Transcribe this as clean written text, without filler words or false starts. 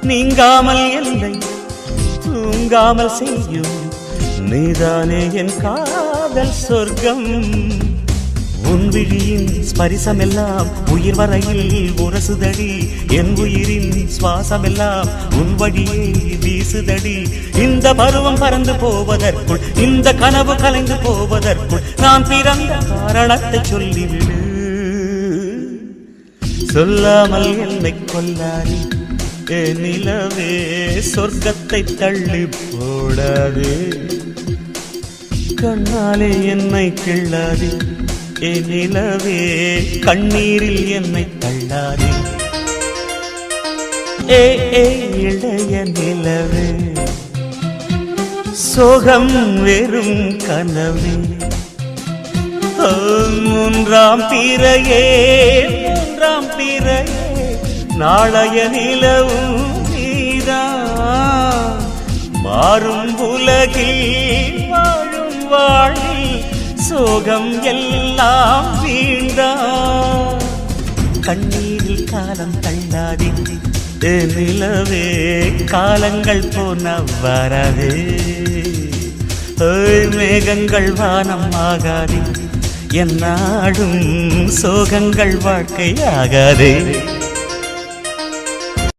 நீங்காமல் என்னை தூங்காமல் செய்யும் நீதானே என் காதல் சொர்க்கம். உன் விழியின் ஸ்பரிசமெல்லாம் உயிர் வரையில் உரசுதடி. என் உயிரின் சுவாசமெல்லாம் உன் வழியே வீசுதடி. இந்த பருவம் பறந்து போவதற்குள், இந்த கனவு கலைந்து போவதற்குள் நான் பிறந்த காரணத்தை சொல்லிவிடு. சொல்லாமல் என்னை கொல்லாதே நிலவே, சொர்க்கத்தை தள்ளி போடாதே. கண்ணாலே என்னை கிள்ளாதே நிலவே, கண்ணீரில் என்னை தள்ளாதே. இளைய நிலவே, சோகம் வெறும் கனவே. மூன்றாம் பிறையே மூன்றாம் பிறையே, நாளைய நிலவும் நீதான். மாறும் உலகில் வாழும் வாழில் சோகம் எல்லாம் வீழ்ந்தான். கண்ணீரில் காலம் தள்ளாதே நிலவே, காலங்கள் போன வராதே. மேகங்கள் வானம் ஆகாதே, என் நாடும் சோகங்கள் வாழ்க்கை ஆகாதே.